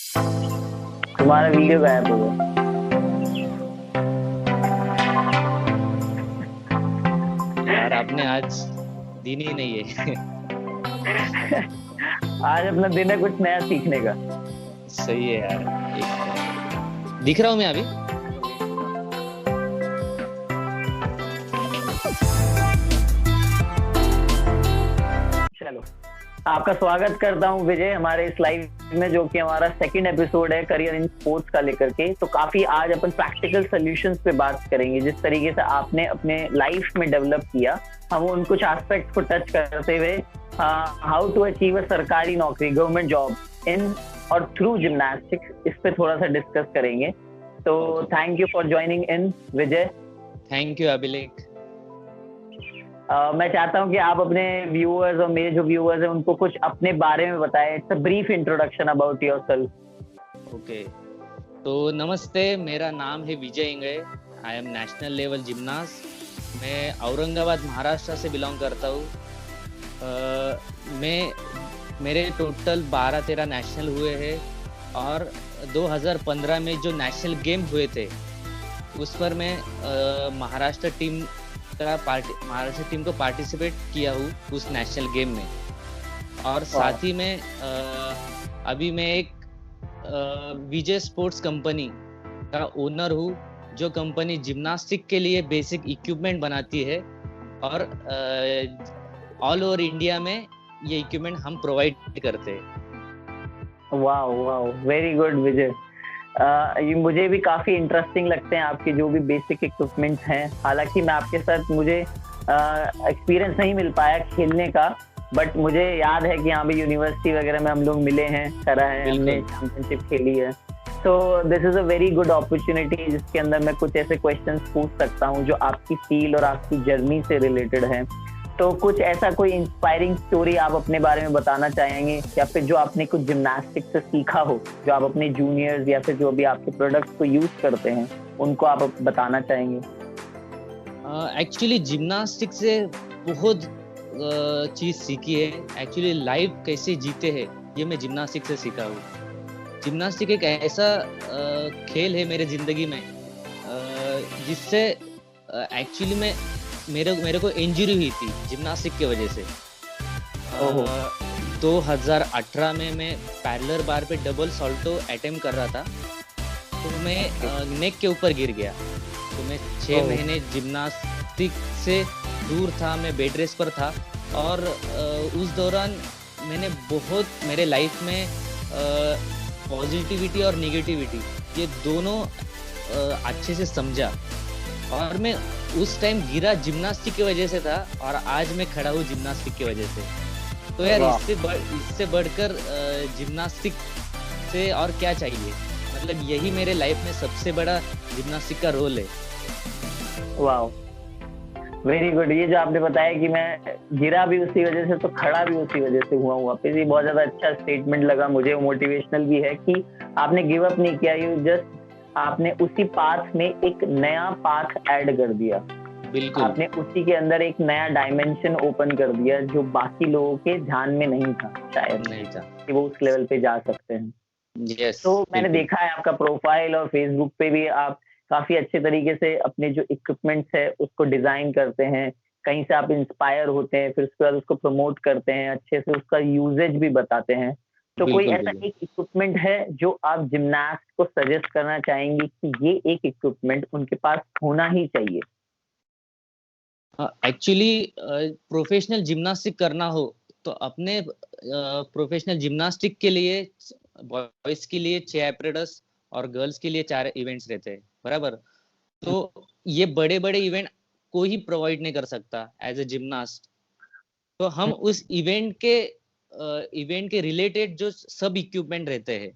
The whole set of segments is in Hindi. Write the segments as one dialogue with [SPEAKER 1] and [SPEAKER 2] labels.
[SPEAKER 1] तुम्हारा वीडियो गायब हो गया।
[SPEAKER 2] यार आपने आज दिन ही नहीं है।
[SPEAKER 1] आज अपना दिन है कुछ नया सीखने का।
[SPEAKER 2] सही है यार। एक दिख रहा हूँ मैं अभी।
[SPEAKER 1] चलो, आपका स्वागत करता हूँ विजय हमारे इस लाइव में, जो कि हमारा सेकंड एपिसोड है करियर इन स्पोर्ट्स का लेकर के। तो काफी आज अपन प्रैक्टिकल सॉल्यूशंस पे बात करेंगे, जिस तरीके से आपने अपने लाइफ में डेवलप किया, हम उन कुछ एस्पेक्ट्स को टच करते हुए हाउ टू अचीव अ सरकारी नौकरी, गवर्नमेंट जॉब इन और थ्रू जिम्नास्टिक्स, इस पे थोड़ा सा डिस्कस करेंगे। तो thank you for joining in Vijay.
[SPEAKER 2] Thank you अभिलेख।
[SPEAKER 1] मैं चाहता हूं कि आप अपने व्यूअर्स और मेरे जो व्यूअर्स हैं उनको कुछ अपने बारे में बताएं। It's a brief introduction about yourself.
[SPEAKER 2] Okay, तो नमस्ते, मेरा नाम है Vijay Ingde. I am national level gymnast. मैं औरंगाबाद महाराष्ट्र से बिलोंग करता हूँ। मैं मेरे टोटल 12-13 नेशनल हुए हैं और 2015 में जो नेशनल गेम हुए थे उस पर मैं महाराष्ट्र टीम को पार्टिसिपेट किया हूँ उस नेशनल गेम में। और साथ ही में अभी मैं एक विजय स्पोर्ट्स कंपनी का ओनर हूँ, जो कंपनी जिम्नास्टिक के लिए बेसिक इक्विपमेंट बनाती है और ऑल ओवर इंडिया में ये इक्विपमेंट हम प्रोवाइड करते हैं।
[SPEAKER 1] वाह वाह, वेरी गुड विजय। ये मुझे भी काफी इंटरेस्टिंग लगते हैं आपके जो भी बेसिक इक्विपमेंट्स हैं। हालांकि मैं आपके साथ मुझे एक्सपीरियंस नहीं मिल पाया खेलने का, बट मुझे याद है कि यहाँ पे यूनिवर्सिटी वगैरह में हम लोग मिले हैं, करा है, हमने चैंपियनशिप खेली है। तो this is a very good opportunity जिसके अंदर मैं कुछ ऐसे क्वेश्चंस पूछ सकता हूँ जो आपकी फील्ड और आपकी जर्नी से रिलेटेड है। तो कुछ ऐसा कोई इंस्पायरिंग स्टोरी आप अपने बारे में बताना चाहेंगे, या फिर जो आपने कुछ जिम्नास्टिक से सीखा हो, जो आप अपने जूनियर्स या फिर जो भी आपके प्रोडक्ट्स को यूज करते हैं उनको आप बताना चाहेंगे?
[SPEAKER 2] एक्चुअली जिम्नास्टिक से बहुत चीज सीखी है। एक्चुअली लाइफ कैसे जीते हैं ये मैं जिम्नास्टिक से सीखा हूँ। जिम्नास्टिक एक ऐसा खेल है मेरे जिंदगी में जिससे एक्चुअली में मेरे को इंजरी हुई थी जिम्नास्टिक की वजह से। 2018 में मैं पैरेलल बार पे डबल सॉल्टो अटेम्प्ट कर रहा था, तो मैं नेक के ऊपर गिर गया। तो मैं 6 महीने जिम्नास्टिक से दूर था, मैं बेड रेस्ट पर था। और उस दौरान मैंने बहुत मेरे लाइफ में पॉजिटिविटी और नेगेटिविटी ये दोनों अच्छे से समझा। और मैं उस टाइम गिरा जिम्नास्टिक की वजह से था और आज मैं खड़ा हूँ जिम्नास्टिक की वजह से। तो यार इससे बढ़कर जिम्नास्टिक से और क्या चाहिए। मतलब यही मेरे लाइफ में सबसे बड़ा जिम्नास्टिक का रोल है।
[SPEAKER 1] वाह, वेरी गुड। ये जो आपने बताया कि मैं गिरा भी उसी वजह से तो खड़ा भी उसी वजह से हुआ हूँ वापस, ये बहुत ज्यादा अच्छा स्टेटमेंट लगा मुझे। मोटिवेशनल भी है कि आपने गिव अप नहीं किया, यू जस्ट आपने उसी पाथ में एक नया पाथ ऐड कर दिया।
[SPEAKER 2] बिल्कुल, आपने
[SPEAKER 1] उसी के अंदर एक नया डायमेंशन ओपन कर दिया जो बाकी लोगों के ध्यान में नहीं था, शायद
[SPEAKER 2] नहीं था
[SPEAKER 1] कि वो उस लेवल पे जा सकते हैं।
[SPEAKER 2] यस,
[SPEAKER 1] तो मैंने देखा है आपका प्रोफाइल और फेसबुक पे भी आप काफी अच्छे तरीके से अपने जो इक्विपमेंट्स है उसको डिजाइन करते हैं, कहीं से आप इंस्पायर होते हैं, फिर उसके बाद उसको प्रमोट करते हैं, अच्छे से उसका यूजेज भी बताते हैं। तो कोई ऐसा एक इक्विपमेंट है जो आप जिम्नास्ट को सजेस्ट करना चाहेंगे कि ये एक इक्विपमेंट उनके पास होना ही चाहिए?
[SPEAKER 2] एक्चुअली प्रोफेशनल जिम्नास्टिक करना हो तो अपने प्रोफेशनल जिम्नास्टिक के लिए बॉयज के लिए 6 एपरेटस और गर्ल्स के लिए 4 इवेंट्स रहते हैं, बराबर। तो ये बड़े बड़े इवेंट कोई ही प्रोवाइड नहीं कर सकता एज ए जिम्नास्ट। तो हम उस इवेंट के रिलेटेड जो सब इक्विपमेंट रहते हैं,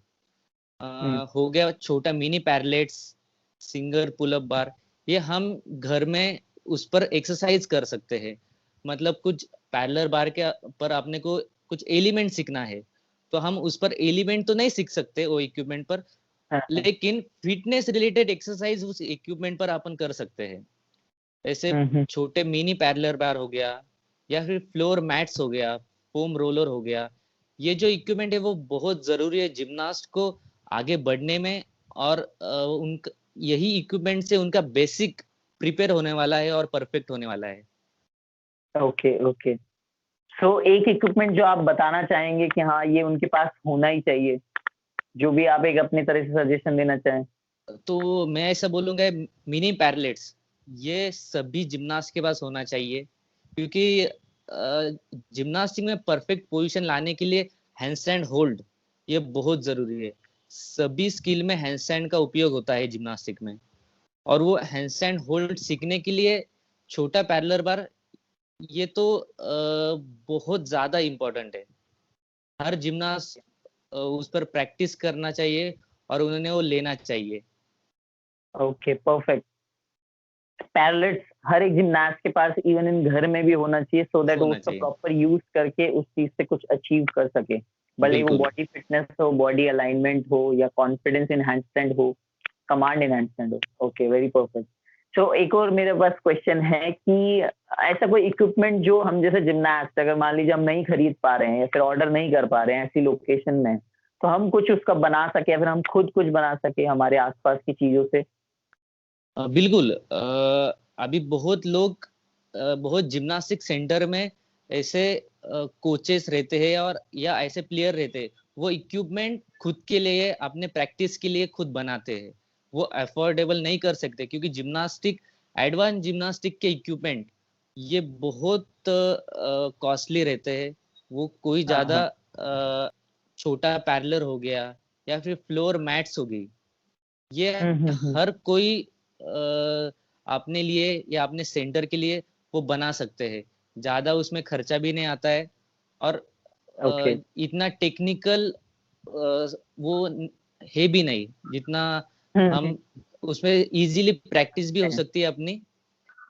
[SPEAKER 2] हो गया छोटा मिनी पैरलेट्स, सिंगर पुल अप बार, ये हम घर में उस पर एक्सरसाइज कर सकते हैं। मतलब कुछ पैरेलल बार के पर आपने को कुछ एलिमेंट सीखना है तो हम उस पर एलिमेंट तो नहीं सीख सकते वो इक्विपमेंट पर, लेकिन फिटनेस रिलेटेड एक्सरसाइज उस इक्विपमेंट पर अपन कर सकते हैं। ऐसे छोटे मिनी पैरेलल बार हो गया या फिर फ्लोर मैट्स हो गया, फोम रोलर हो गया। ये जो इक्विपमेंट है वो बहुत जरूरी है जिम्नास्ट को आगे बढ़ने में, और उनका यही इक्विपमेंट से उनका बेसिक प्रिपेयर होने वाला है और परफेक्ट होने वाला है।
[SPEAKER 1] Okay, okay. सो एक इक्विपमेंट जो आप बताना चाहेंगे कि हाँ, ये उनके पास होना ही चाहिए, जो भी आप एक अपनी तरह से सजेशन देना चाहें?
[SPEAKER 2] तो मैं ऐसा बोलूंगा, मिनी पैरलेट्स ये सभी जिम्नास्ट के पास होना चाहिए, क्योंकि जिम्नास्टिक में परफेक्ट पोजीशन लाने के लिए हैंडस्टैंड होल्ड ये बहुत जरूरी है। सभी स्किल में हैंडस्टैंड का उपयोग होता है जिम्नास्टिक में, और वो हैंडस्टैंड होल्ड सीखने के लिए छोटा पैरेलल बार ये तो बहुत ज्यादा इम्पोर्टेंट है। हर जिम्नास्ट उस पर प्रैक्टिस करना चाहिए और उन्हें वो लेना चाहिए।
[SPEAKER 1] Okay, perfect. पैरेलल्स हर एक जिम्नास्ट के पास इवन इन घर में भी होना चाहिए, सो दैट वो
[SPEAKER 2] होना
[SPEAKER 1] उसका
[SPEAKER 2] चाहिए,
[SPEAKER 1] प्रॉपर यूज करके उस चीज से कुछ अचीव कर सके, भले ही वो
[SPEAKER 2] बिल्कुल।
[SPEAKER 1] बॉडी फिटनेस हो, बॉडी अलाइनमेंट हो, या कॉन्फिडेंस इनहैंसमेंट हो, कमांड इनहैंसमेंट हो। Okay, very perfect. सो एक और मेरे पास क्वेश्चन है कि ऐसा कोई इक्विपमेंट जो हम जैसे जिम्नास्ट, अगर मान लीजिए हम नहीं खरीद पा रहे हैं या फिर ऑर्डर नहीं कर पा रहे हैं ऐसी लोकेशन में, तो हम कुछ उसका बना सके या फिर हम खुद कुछ बना सके हमारे आसपास की चीजों से?
[SPEAKER 2] बिल्कुल। अभी बहुत लोग बहुत जिम्नास्टिक सेंटर में ऐसे कोचेस रहते हैं और या ऐसे प्लेयर रहते हैं, वो इक्विपमेंट खुद के लिए अपने प्रैक्टिस के लिए खुद बनाते हैं। वो अफोर्डेबल नहीं कर सकते, क्योंकि जिम्नास्टिक एडवांस जिम्नास्टिक के इक्विपमेंट ये बहुत कॉस्टली रहते हैं। वो कोई
[SPEAKER 1] हाँ,
[SPEAKER 2] ज्यादा
[SPEAKER 1] हाँ।
[SPEAKER 2] छोटा पैरेलर हो गया या फिर फ्लोर मैट्स हो गई, ये
[SPEAKER 1] हम्म।
[SPEAKER 2] हर कोई अपने लिए या अपने सेंटर के लिए वो बना सकते हैं। ज्यादा उसमें खर्चा भी नहीं आता है, और
[SPEAKER 1] ओके।
[SPEAKER 2] इतना टेक्निकल वो है भी नहीं जितना
[SPEAKER 1] हम्म।
[SPEAKER 2] हम उसमें इजीली प्रैक्टिस भी हो सकती है अपनी।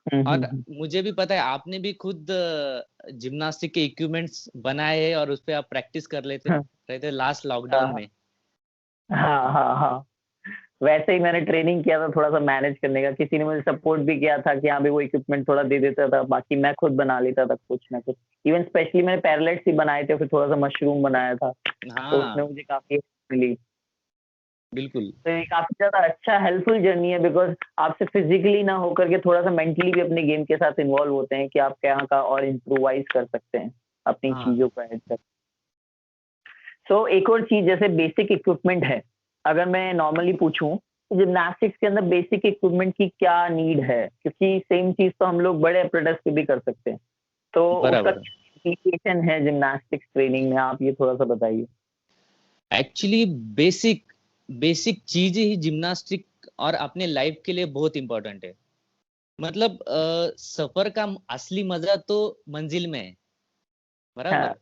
[SPEAKER 2] और
[SPEAKER 1] हम्म।
[SPEAKER 2] मुझे भी पता है आपने भी खुद जिम्नास्टिक के इक्विपमेंट्स बनाए हैं और उस पे आप प्रैक्टिस कर लेते
[SPEAKER 1] हाँ,
[SPEAKER 2] रहते लास्ट लॉकडाउन
[SPEAKER 1] हाँ,
[SPEAKER 2] में।
[SPEAKER 1] हाँ, हाँ, हाँ। वैसे ही मैंने ट्रेनिंग किया था थोड़ा सा मैनेज करने का, किसी ने मुझे सपोर्ट भी किया था कि हाँ भाई वो इक्विपमेंट थोड़ा दे देता था, बाकी मैं खुद बना लेता था कुछ ना कुछ। इवन स्पेशली मैंने पैरलेट्स ही बनाए थे, फिर थोड़ा सा मशरूम बनाया था, तो उसमें
[SPEAKER 2] हाँ,
[SPEAKER 1] मुझे काफी help मिली।
[SPEAKER 2] बिल्कुल।
[SPEAKER 1] तो ये काफी ज्यादा अच्छा हेल्पफुल जर्नी है, बिकॉज आप सिर्फ फिजिकली ना होकर के थोड़ा सा मेंटली भी अपने गेम के साथ इन्वॉल्व होते हैं कि आप क्या का और इम्प्रोवाइज कर सकते हैं अपनी
[SPEAKER 2] हाँ,
[SPEAKER 1] चीजों को ऐड कर। सो एक और चीज जैसे बेसिक इक्विपमेंट है, अगर मैं नॉर्मली पूछूं जिमनास्टिक्स के अंदर बेसिक इक्विपमेंट की क्या नीड है, क्योंकि सेम चीज तो हम लोग बड़े अप्रेंटिस पे भी कर सकते हैं, तो उसका
[SPEAKER 2] बराबर।
[SPEAKER 1] क्या implication है जिमनास्टिक्स ट्रेनिंग में, आप ये थोड़ा सा बताइए।
[SPEAKER 2] एक्चुअली बेसिक बेसिक चीज ही जिम्नास्टिक और अपने लाइफ के लिए बहुत इंपॉर्टेंट है। मतलब सफर का असली मजा तो मंजिल में है,
[SPEAKER 1] हाँ।
[SPEAKER 2] बराबर।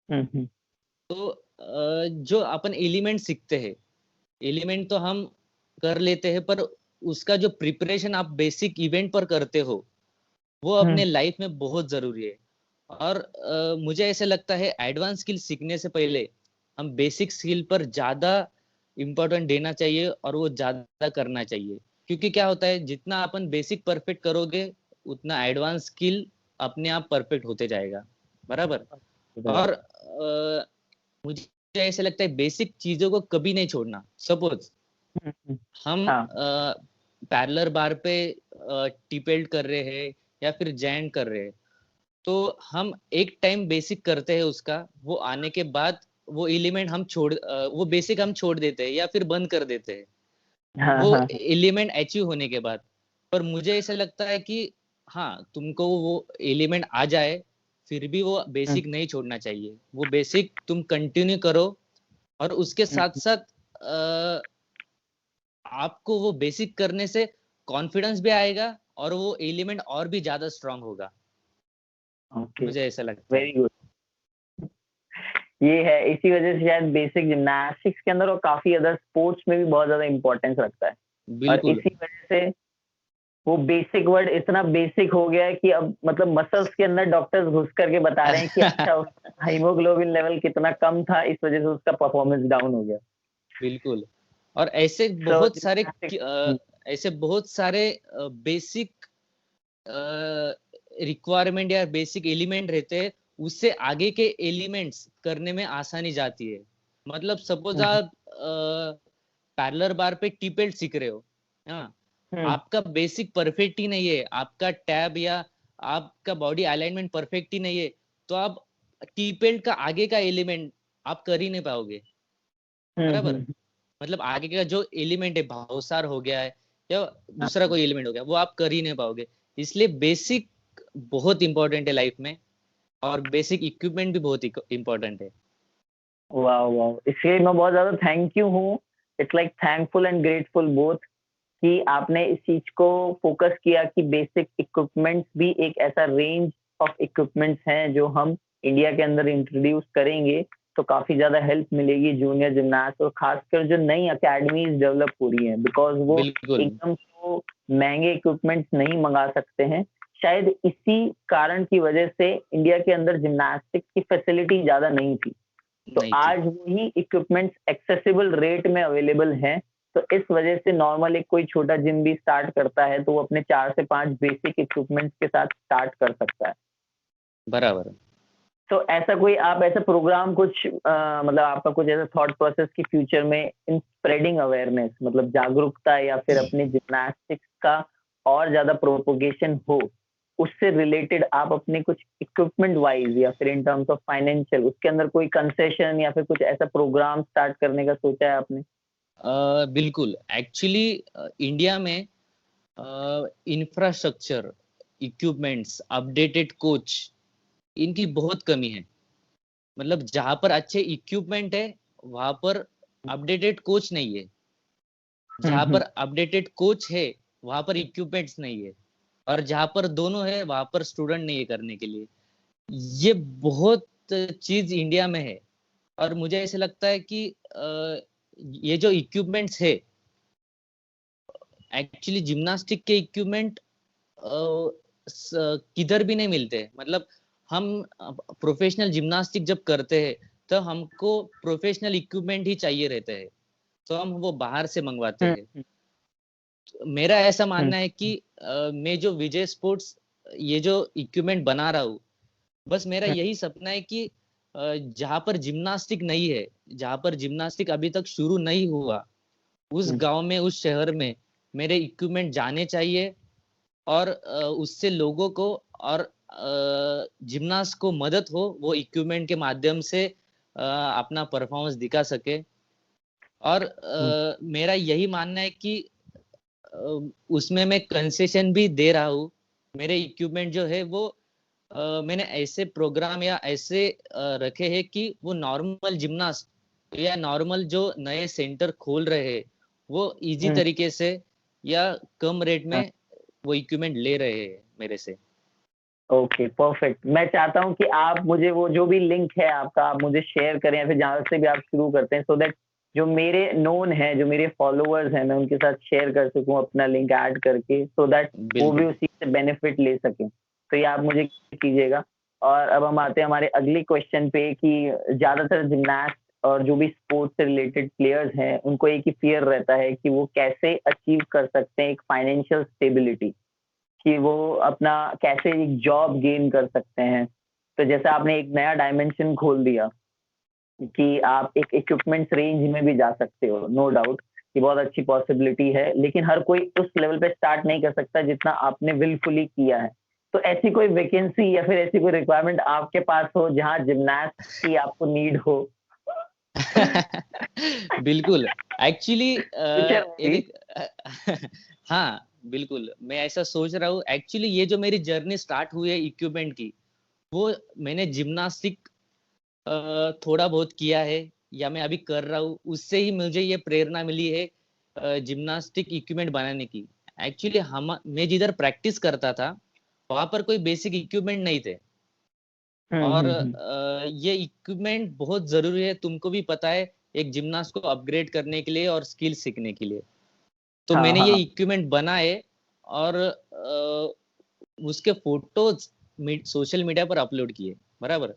[SPEAKER 1] हम्म।
[SPEAKER 2] तो जो अपन एलिमेंट सीखते हैं, एलिमेंट तो हम कर लेते हैं, पर उसका जो प्रिपरेशन आप बेसिक इवेंट पर करते हो वो अपने
[SPEAKER 1] हम्म।
[SPEAKER 2] लाइफ में बहुत जरूरी है। और मुझे ऐसे लगता है एडवांस स्किल सीखने से पहले हम बेसिक स्किल पर ज्यादा इम्पोर्टेंट देना चाहिए और वो ज्यादा करना चाहिए। क्योंकि क्या होता है, जितना अपन बेसिक परफेक्ट करोगे उतना एडवांस स्किल अपने आप परफेक्ट होते जाएगा, बराबर।
[SPEAKER 1] बताइए।
[SPEAKER 2] और मुझे ऐसे लगता है बेसिक चीजों को कभी नहीं छोड़ना। सपोज
[SPEAKER 1] हम्म।
[SPEAKER 2] हम
[SPEAKER 1] हाँ।
[SPEAKER 2] पैरेलल बार पे टिपेल्ड कर रहे हैं या फिर जैंड कर रहे हैं, तो हम एक टाइम बेसिक करते हैं उसका, वो आने के बाद वो एलिमेंट हम वो बेसिक हम छोड़ देते हैं या फिर बंद कर देते हैं
[SPEAKER 1] हाँ,
[SPEAKER 2] वो
[SPEAKER 1] हाँ, हाँ।
[SPEAKER 2] एलिमेंट अचीव होने के बाद। पर मुझे ऐसा लगता है कि हाँ, तुमको वो एलिमेंट आ जाए फिर भी वो
[SPEAKER 1] हम्म।
[SPEAKER 2] बेसिक नहीं छोड़ना चाहिए, वो बेसिक तुम कंटिन्यू करो। और उसके साथ साथ आपको वो बेसिक करने से कॉन्फिडेंस भी आएगा और वो एलिमेंट और भी ज्यादा स्ट्रांग होगा।
[SPEAKER 1] ओके,
[SPEAKER 2] मुझे ऐसा लगता है।
[SPEAKER 1] Very good. ये है, इसी वजह से शायद बेसिक जिमनास्टिक्स के अंदर और काफी अदर स्पोर्ट्स में भी बहुत ज्यादा इंपॉर्टेंस रखता है, और
[SPEAKER 2] बिल्कुल।
[SPEAKER 1] इसी वजह से वो बेसिक वर्ड इतना बेसिक हो गया है कि अब मतलब मसल्स के अंदर डॉक्टर्स घुस करके बता रहे हैं कि अच्छा हीमोग्लोबिन लेवल कितना कम था, इस वजह से उसका परफॉर्मेंस डाउन हो गया।
[SPEAKER 2] बिल्कुल। और
[SPEAKER 1] सो
[SPEAKER 2] ऐसे बहुत सारे बेसिक रिक्वायरमेंट या बेसिक एलिमेंट रहते हैं, उससे आगे के एलिमेंट्स करने में आसानी जाती है। मतलब सपोज आप पैरेलल बार पे टी बेल्ट सीख रहे हो, हाँ, आपका बेसिक परफेक्ट ही नहीं है, आपका टैब या आपका बॉडी अलाइनमेंट परफेक्ट ही नहीं है, तो आप टी बेल्ट का आगे का एलिमेंट आप कर ही नहीं पाओगे, बराबर। मतलब आगे का जो एलिमेंट है, भावसार हो गया है या दूसरा कोई एलिमेंट हो गया, वो आप कर ही नहीं पाओगे। इसलिए बेसिक बहुत इंपॉर्टेंट है लाइफ में, और बेसिक इक्विपमेंट भी बहुत इंपॉर्टेंट है।
[SPEAKER 1] वाह वाह, इसलिए मैं बहुत ज्यादा थैंक यू हूँ। It's like thankful and grateful both कि आपने इस चीज को फोकस किया कि बेसिक इक्विपमेंट्स भी एक ऐसा रेंज ऑफ इक्विपमेंट्स हैं जो हम इंडिया के अंदर इंट्रोड्यूस करेंगे तो काफी ज्यादा हेल्प मिलेगी जूनियर जिमनास्ट, और खासकर जो नई अकेडमीज डेवलप हो रही हैं, बिकॉज वो
[SPEAKER 2] बिल्कुल
[SPEAKER 1] एकदम तो महंगे इक्विपमेंट्स नहीं मंगा सकते हैं। शायद इसी कारण की वजह से इंडिया के अंदर जिम्नास्टिक्स की फैसिलिटी ज्यादा नहीं थी, तो
[SPEAKER 2] नहीं थी।
[SPEAKER 1] आज वही इक्विपमेंट्स एक्सेसिबल रेट में अवेलेबल हैं। तो इस वजह से नॉर्मल एक कोई छोटा जिम भी स्टार्ट करता है तो वो अपने 4 से 5 बेसिक इक्विपमेंट्स के साथ स्टार्ट कर सकता है।
[SPEAKER 2] बराबर।
[SPEAKER 1] तो ऐसा कोई आप ऐसा प्रोग्राम कुछ मतलब आपका कुछ ऐसा थॉट प्रोसेस कि फ्यूचर में इन स्प्रेडिंग अवेयरनेस, मतलब जागरूकता या फिर अपने जिम्नास्टिक्स का और ज्यादा प्रोपोगेशन हो, उससे रिलेटेड आप अपने कुछ इक्विपमेंट वाइज या फिर इन टर्म्स ऑफ फाइनेंशियल उसके अंदर कोई कंसेशन या फिर कुछ ऐसा प्रोग्राम स्टार्ट करने का सोचा है आपने?
[SPEAKER 2] बिल्कुल, एक्चुअली इंडिया में इंफ्रास्ट्रक्चर, इक्विपमेंट्स, अपडेटेड कोच, इनकी बहुत कमी है। मतलब जहां पर अच्छे इक्विपमेंट है, वहां पर अपडेटेड कोच नहीं है। जहां पर अपडेटेड कोच है, वहां पर इक्विपमेंट्स नहीं है। और जहां पर दोनों है, वहां पर स्टूडेंट नहीं है करने के लिए। ये बहुत चीज इंडिया में है। और मुझे ऐसे लगता है कि ये जो इक्विपमेंट्स है, एक्चुअली जिम्नास्टिक के इक्विपमेंट किधर भी नहीं मिलते। मतलब हम प्रोफेशनल जिम्नास्टिक जब करते हैं, तो हमको प्रोफेशनल इक्विपमेंट ही चाहिए रहते हैं, तो हम वो बाहर से मंगवाते हैं। मेरा ऐसा मानना है कि मैं जो विजय स्पोर्ट्स ये जो इक्विपमेंट बना रहा हूँ, बस मेरा यही सपना है कि जहाँ पर जिम्नास्टिक नहीं है, जहाँ पर जिम्नास्टिक अभी तक शुरू नहीं हुआ, उस गांव में, उस शहर में मेरे इक्विपमेंट जाने चाहिए, और उससे लोगों को और जिम्नास्ट को मदद हो, वो इक्विपमेंट के माध्यम से अपना परफॉर्मेंस दिखा सके। और मेरा यही मानना है कि उसमें मैं कंसेशन भी दे रहा हूँ। मेरे इक्विपमेंट जो है वो मैंने ऐसे प्रोग्राम या ऐसे रखे हैं कि वो नॉर्मल जिम्नास्ट या नॉर्मल जो नए सेंटर खोल रहे हैं, वो इजी तरीके से या कम रेट में वो इक्विपमेंट ले रहे हैं मेरे से।
[SPEAKER 1] Okay perfect. मैं चाहता हूँ कि आप मुझे वो जो भी लिंक है आपका आप मुझे शेयर करें, या फिर जहाँ से भी आप शुरू करते हैं, सो दैट जो मेरे नोन है, जो मेरे फॉलोअर्स हैं, मैं उनके साथ शेयर कर सकूँ अपना लिंक ऐड करके, सो दैट वो भी
[SPEAKER 2] बिल्कुल।
[SPEAKER 1] उसी से बेनिफिट ले सकें। तो ये आप मुझे कीजिएगा। और अब हम आते हैं हमारे अगले क्वेश्चन पे कि ज्यादातर जिम्नास्ट और जो भी स्पोर्ट्स से रिलेटेड प्लेयर्स हैं उनको एक ही फियर रहता है कि वो कैसे अचीव कर सकते हैं एक फाइनेंशियल स्टेबिलिटी, कि वो अपना कैसे एक जॉब गेन कर सकते हैं। तो जैसे आपने एक नया डायमेंशन खोल दिया कि आप एक इक्विपमेंट्स रेंज में भी जा सकते हो, नो डाउट ये बहुत अच्छी पॉसिबिलिटी है, लेकिन हर कोई उस लेवल पे स्टार्ट नहीं कर सकता जितना आपने विलफुली किया है। तो ऐसी कोई वैकेंसी या फिर ऐसी कोई रिक्वायरमेंट आपके पास हो जहाँ जिम्नास्ट की आपको नीड हो?
[SPEAKER 2] बिल्कुल। एक्चुअली
[SPEAKER 1] फ्यूचर में
[SPEAKER 2] ये
[SPEAKER 1] भी।
[SPEAKER 2] देख हाँ, बिल्कुल मैं ऐसा सोच रहा हूँ। एक्चुअली ये जो मेरी जर्नी स्टार्ट हुई है इक्विपमेंट की, वो मैंने जिम्नास्टिक थोड़ा बहुत किया है या मैं अभी कर रहा हूँ, उससे ही मुझे ये प्रेरणा मिली है जिम्नास्टिक इक्विपमेंट बनाने की। एक्चुअली हम मैं जिधर प्रैक्टिस करता था, वहां पर कोई बेसिक इक्विपमेंट नहीं थे। और
[SPEAKER 1] हम्म।
[SPEAKER 2] ये इक्विपमेंट बहुत जरूरी है, तुमको भी पता है, एक जिम्नास्ट को अपग्रेड करने के लिए और स्किल सीखने के लिए। तो
[SPEAKER 1] हाँ
[SPEAKER 2] मैंने ये
[SPEAKER 1] हाँ।
[SPEAKER 2] इक्विपमेंट बनाए, और उसके फोटोज सोशल मीडिया पर अपलोड किए, बराबर।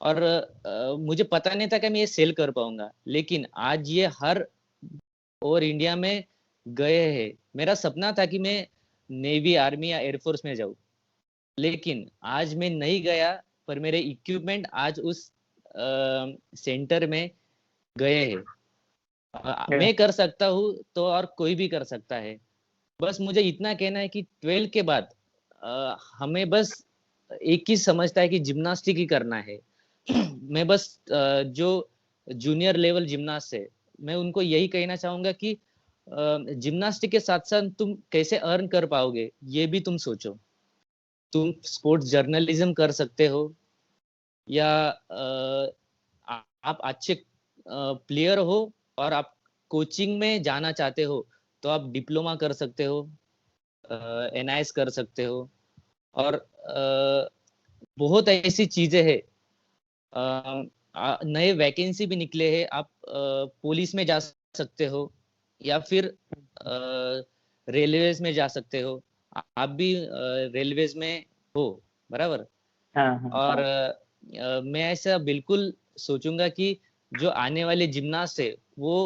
[SPEAKER 2] और मुझे पता नहीं था कि मैं ये सेल कर पाऊंगा, लेकिन आज ये हर और इंडिया में गए हैं। मेरा सपना था कि मैं नेवी, आर्मी या एयरफोर्स में जाऊं, लेकिन आज मैं नहीं गया, पर मेरे इक्विपमेंट आज उस सेंटर में गए हैं। मैं कर सकता हूँ तो और कोई भी कर सकता है। बस मुझे इतना कहना है कि 12 के बाद हमें बस एक ही समझता है कि जिम्नास्टिक ही करना है। मैं बस जो जूनियर लेवल जिम्नास्ट है, मैं उनको यही कहना चाहूंगा कि जिम्नास्टिक के साथ साथ तुम कैसे अर्न कर पाओगे ये भी तुम सोचो। तुम स्पोर्ट्स जर्नलिज्म कर सकते हो, या आप अच्छे प्लेयर हो और आप कोचिंग में जाना चाहते हो तो आप डिप्लोमा कर सकते हो, एनआईएस कर सकते हो, और बहुत ऐसी चीजें हैं। नए वैकेंसी भी निकले हैं, आप पुलिस में जा सकते हो, या फिर रेलवेज में जा सकते हो। आप भी रेलवेज में हो, बराबर।
[SPEAKER 1] हाँ हाँ
[SPEAKER 2] और मैं ऐसा बिल्कुल सोचूंगा कि जो आने वाले जिम्नास्ट है वो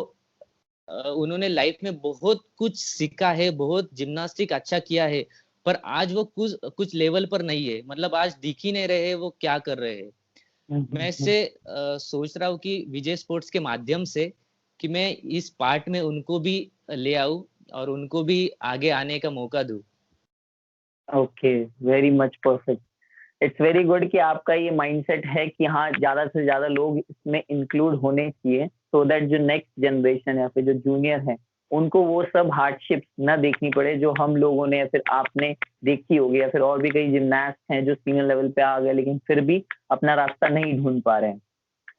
[SPEAKER 2] उन्होंने लाइफ में बहुत कुछ सीखा है, बहुत जिम्नास्टिक अच्छा किया है, पर आज वो कुछ कुछ लेवल पर नहीं है, मतलब आज दिख ही नहीं रहे वो क्या कर रहे हैं। मैं इससे सोच रहा हूँ कि विजय स्पोर्ट्स के माध्यम से कि मैं इस पार्ट में उनको भी ले आऊं और उनको भी आगे आने का मौका दूं।
[SPEAKER 1] Okay, very much perfect. It's very good कि आपका ये माइंडसेट है कि हाँ, ज्यादा से ज्यादा लोग इसमें इंक्लूड होने चाहिए, सो दैट जो नेक्स्ट जनरेशन या फिर जो जूनियर है उनको वो सब हार्डशिप्स ना देखनी पड़े जो हम लोगों ने या फिर आपने देखी होगी, या फिर और भी कई जिम्नास्ट हैं जो सीनियर लेवल पे आ गए लेकिन फिर भी अपना रास्ता नहीं ढूंढ पा रहे हैं।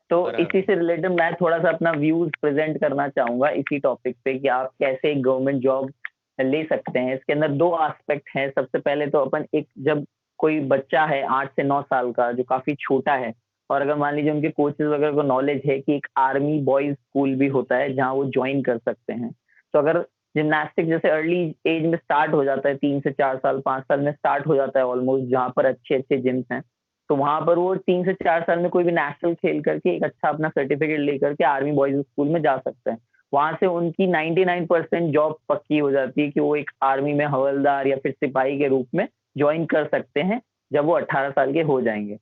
[SPEAKER 1] तो इसी
[SPEAKER 2] बराबर।
[SPEAKER 1] से रिलेटेड मैं थोड़ा सा अपना व्यूज प्रेजेंट करना चाहूंगा इसी टॉपिक पे कि आप कैसे एक गवर्नमेंट जॉब ले सकते हैं। इसके अंदर दो एस्पेक्ट हैं। सबसे पहले तो अपन एक, जब कोई बच्चा है 8 से 9 साल का जो काफी छोटा है, और अगर मान लीजिए उनके कोचेज वगैरह को नॉलेज है कि एक आर्मी बॉयज स्कूल भी होता है जहाँ वो ज्वाइन कर सकते हैं, तो अगर जिमनास्टिक जैसे अर्ली एज में स्टार्ट हो जाता है, 3 से 4 साल 5 साल में स्टार्ट हो जाता है ऑलमोस्ट, जहाँ पर अच्छे अच्छे जिम्स हैं, तो वहां पर वो 3 से 4 साल में कोई भी नेशनल खेल करके एक अच्छा अपना सर्टिफिकेट लेकर के आर्मी बॉयज स्कूल में जा सकते हैं। वहां से उनकी 99% जॉब पक्की हो जाती है कि वो एक आर्मी में हवलदार या फिर सिपाही के रूप में ज्वाइन कर सकते हैं जब वो 18 साल के हो जाएंगे।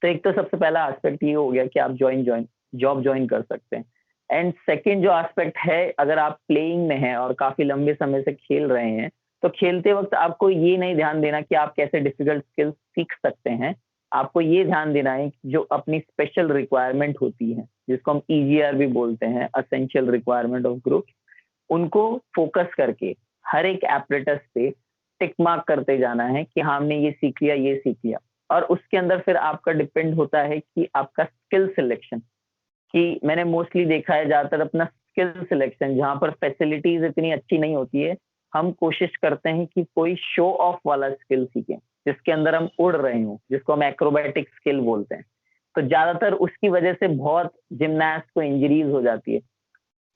[SPEAKER 1] तो एक तो सबसे पहला एस्पेक्ट ये हो गया कि आप ज्वाइन जॉब ज्वाइन कर सकते हैं। एंड सेकेंड जो एस्पेक्ट है, अगर आप प्लेइंग में हैं और काफी लंबे समय से खेल रहे हैं, तो खेलते वक्त आपको ये नहीं ध्यान देना कि आप कैसे डिफिकल्ट स्किल्स सीख सकते हैं। आपको ये ध्यान देना है कि जो अपनी स्पेशल रिक्वायरमेंट होती है, जिसको हम ईजीआर भी बोलते हैं, असेंशियल रिक्वायरमेंट ऑफ ग्रुप, उनको फोकस करके हर एक एपरेटस पे टिक मार्क करते जाना है कि हाँ, हमने ये सीख लिया, ये सीख लिया। और उसके अंदर फिर आपका डिपेंड होता है कि आपका स्किल सिलेक्शन, कि मैंने मोस्टली देखा है ज्यादातर अपना स्किल सिलेक्शन जहाँ पर फैसिलिटीज इतनी अच्छी नहीं होती है, हम कोशिश करते हैं कि कोई शो ऑफ वाला स्किल सीखें जिसके अंदर हम उड़ रहे हों, जिसको हम एक्रोबैटिक स्किल बोलते हैं। तो ज्यादातर उसकी वजह से बहुत जिमनास्ट को इंजरीज हो जाती है,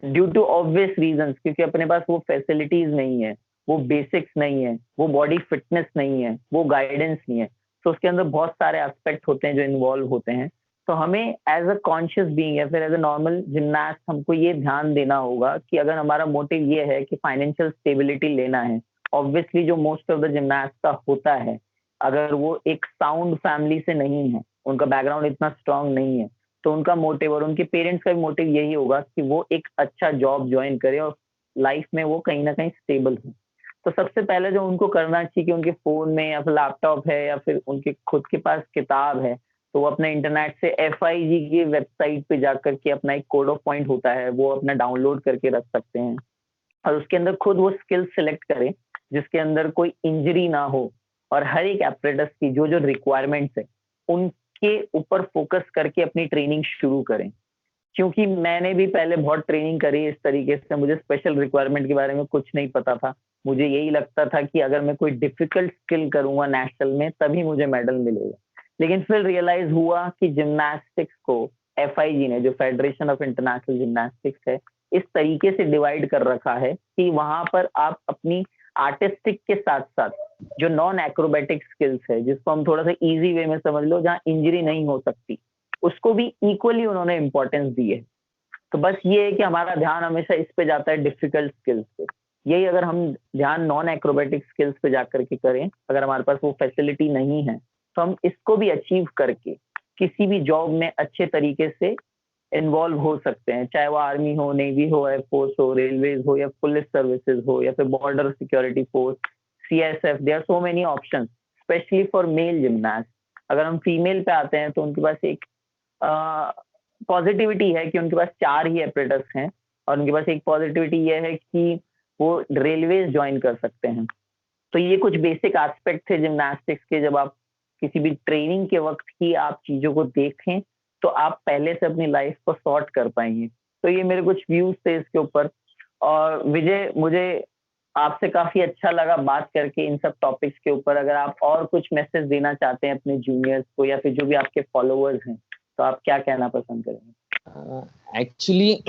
[SPEAKER 1] ड्यू टू ऑब्वियस रीजंस, क्योंकि अपने पास वो फैसिलिटीज नहीं है, वो बेसिक्स नहीं है, वो बॉडी फिटनेस नहीं है, वो गाइडेंस नहीं है। तो उसके अंदर बहुत सारे एस्पेक्ट होते हैं जो इन्वॉल्व होते हैं। तो हमें एज अ कॉन्शियस बीइंग या फिर एज अ नॉर्मल जिमनास्ट हमको ये ध्यान देना होगा कि अगर हमारा मोटिव ये है कि फाइनेंशियल स्टेबिलिटी लेना है, ऑब्वियसली जो मोस्ट ऑफ द जिमनास्ट का होता है, अगर वो एक साउंड फैमिली से नहीं है, उनका बैकग्राउंड इतना स्ट्रांग नहीं है, तो उनका मोटिव और उनके पेरेंट्स का भी मोटिव यही होगा कि वो एक अच्छा जॉब ज्वाइन करे और लाइफ में वो कहीं ना कहीं स्टेबल हो। तो सबसे पहले जो उनको करना चाहिए कि उनके फोन में या फिर लैपटॉप है या फिर उनके खुद के पास किताब है, तो वो अपने इंटरनेट से FIG की वेबसाइट पे जाकर के अपना एक कोड ऑफ पॉइंट होता है वो अपना डाउनलोड करके रख सकते हैं, और उसके अंदर खुद वो स्किल सिलेक्ट करें जिसके अंदर कोई इंजरी ना हो, और हर एक एपरेटस की जो जो रिक्वायरमेंट्स है उनके ऊपर फोकस करके अपनी ट्रेनिंग शुरू करें। क्योंकि मैंने भी पहले बहुत ट्रेनिंग करी इस तरीके से, मुझे स्पेशल रिक्वायरमेंट के बारे में कुछ नहीं पता था। मुझे यही लगता था कि अगर मैं कोई डिफिकल्ट स्किल करूंगा नेशनल में तभी मुझे मेडल मिलेगा। लेकिन फिर रियलाइज हुआ कि जिम्नास्टिक्स को FIG ने, जो फेडरेशन ऑफ इंटरनेशनल जिम्नास्टिक्स है, इस तरीके से डिवाइड कर रखा है कि वहां पर आप अपनी आर्टिस्टिक के साथ साथ जो नॉन एक्रोबेटिक स्किल्स है, जिसको हम थोड़ा सा इजी वे में समझ लो, जहाँ इंजरी नहीं हो सकती, उसको भी इक्वली उन्होंने इंपॉर्टेंस दी है। तो बस ये है कि हमारा ध्यान हमेशा इस पे जाता है डिफिकल्ट स्किल्स पे। यही अगर हम ध्यान नॉन एक्रोबेटिक स्किल्स पे जाकर के करें, अगर हमारे पास वो फैसिलिटी नहीं है, तो हम इसको भी अचीव करके किसी भी जॉब में अच्छे तरीके से इन्वॉल्व हो सकते हैं, चाहे वो आर्मी हो, नेवी हो, एयरफोर्स हो, रेलवेज हो, या पुलिस सर्विसेज हो, या फिर border security force, CSF. There are so many options, specially for male gymnast. अगर हम फीमेल पे आते हैं तो उनके पास एक पॉजिटिविटी है कि उनके पास 4 ही एपरेटस हैं, और उनके पास एक पॉजिटिविटी ये है कि वो रेलवेज ज्वाइन कर सकते हैं। तो ये कुछ बेसिक एस्पेक्ट थे जिम्नास्टिक्स के। जब आप किसी भी ट्रेनिंग के वक्त ही आप चीजों को देखें तो आप पहले से अपनी लाइफ को सॉर्ट कर पाएंगे। तो ये मेरे कुछ व्यूज थे इसके ऊपर। और विजय, मुझे आपसे काफी अच्छा लगा बात करके इन सब टॉपिक्स के ऊपर। अगर आप और कुछ मैसेज देना चाहते हैं अपने जूनियर्स को या फिर जो भी आपके फॉलोअर्स हैं, तो आप क्या कहना पसंद करेंगे?
[SPEAKER 2] एक्चुअली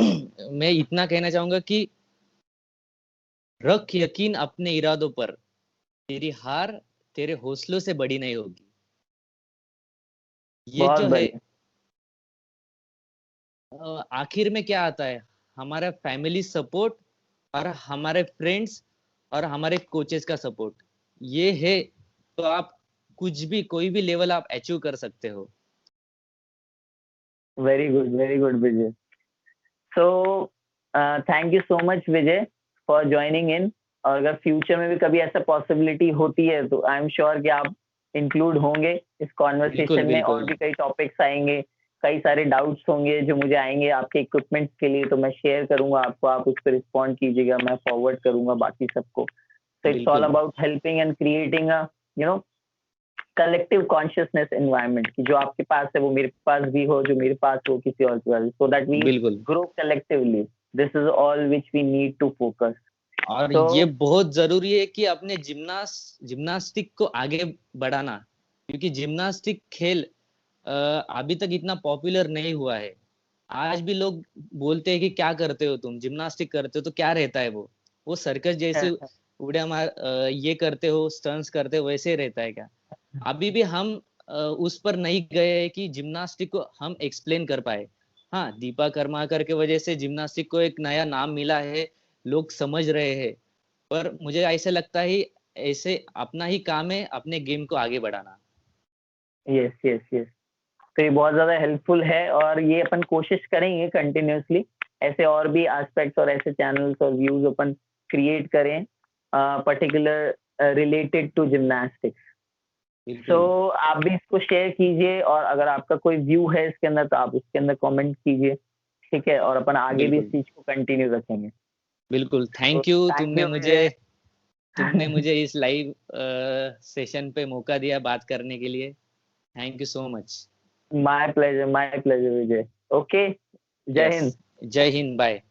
[SPEAKER 2] मैं इतना कहना चाहूंगा कि रख यकीन अपने इरादों पर, तेरी हार तेरे हौसलों से बड़ी नहीं होगी। ये
[SPEAKER 1] बहुत
[SPEAKER 2] जो है
[SPEAKER 1] बढ़िया।
[SPEAKER 2] आखिर में क्या आता है, हमारा फैमिली सपोर्ट और हमारे फ्रेंड्स और हमारे कोचेस का सपोर्ट, ये है तो आप कुछ भी, कोई भी लेवल आप अचीव कर सकते हो।
[SPEAKER 1] Very good Vijay. So thank you so much Vijay for joining in. और अगर फ्यूचर में भी कभी ऐसा पॉसिबिलिटी होती है तो आई एम श्योर कि आप इंक्लूड होंगे इस कॉन्वर्सेशन में। और
[SPEAKER 2] बिल्कुल
[SPEAKER 1] भी कई टॉपिक्स आएंगे, कई सारे डाउट्स होंगे जो मुझे आएंगे आपके इक्विपमेंट्स के लिए, तो मैं शेयर करूंगा आपको, आप उस पर रिस्पॉन्ड कीजिएगा, मैं फॉरवर्ड करूंगा बाकी सबको। तो इट्स ऑल
[SPEAKER 2] बिल्कुल
[SPEAKER 1] about helping and creating a collective consciousness environment, कि जो आपके पास है वो मेरे पास भी हो, जो मेरे पास हो किसी और के पास, सो दैट वी
[SPEAKER 2] बिल्कुल।
[SPEAKER 1] Grow collectively. This is all which we need to focus.
[SPEAKER 2] और
[SPEAKER 1] तो
[SPEAKER 2] ये बहुत जरूरी है कि अपने जिम्नास्टिक को आगे बढ़ाना, क्योंकि जिम्नास्टिक खेल अभी तक इतना पॉपुलर नहीं हुआ है। आज भी लोग बोलते हैं कि क्या करते हो तुम, जिम्नास्टिक करते हो तो क्या रहता है वो सर्कस जैसे उड़े मार ये करते हो, स्टंट्स करते हो, वैसे रहता है क्या? अभी भी हम उस पर नहीं गए हैं कि जिम्नास्टिक को हम एक्सप्लेन कर पाए। हाँ, दीपा कर्माकर के वजह से जिम्नास्टिक को एक नया नाम मिला है, लोग समझ रहे हैं। पर मुझे ऐसे लगता है ऐसे अपना ही काम है अपने गेम को आगे बढ़ाना।
[SPEAKER 1] यस यस यस, तो ये बहुत ज्यादा हेल्पफुल है, और ये अपन कोशिश करेंगे कंटिन्यूअसली ऐसे और भी एस्पेक्ट्स और ऐसे चैनल्स और व्यूज अपन क्रिएट करें पर्टिकुलर रिलेटेड टू जिम्नास्टिक्स। सो
[SPEAKER 2] बिल्कुल
[SPEAKER 1] आप भी इसको शेयर कीजिए, और अगर आपका कोई व्यू है इसके अंदर तो आप उसके अंदर कमेंट कीजिए, ठीक है? और अपन आगे भी इस
[SPEAKER 2] बिल्कुल
[SPEAKER 1] चीज को कंटिन्यू रखेंगे।
[SPEAKER 2] बिल्कुल।
[SPEAKER 1] तो
[SPEAKER 2] थैंक यू,
[SPEAKER 1] थैंक यू
[SPEAKER 2] तुमने
[SPEAKER 1] विजय।
[SPEAKER 2] मुझे इस लाइव सेशन पे मौका दिया बात करने के लिए। Thank you so much.
[SPEAKER 1] My pleasure Vijay. Okay, जय
[SPEAKER 2] यस,
[SPEAKER 1] हिंद।
[SPEAKER 2] जय हिंद, बाय।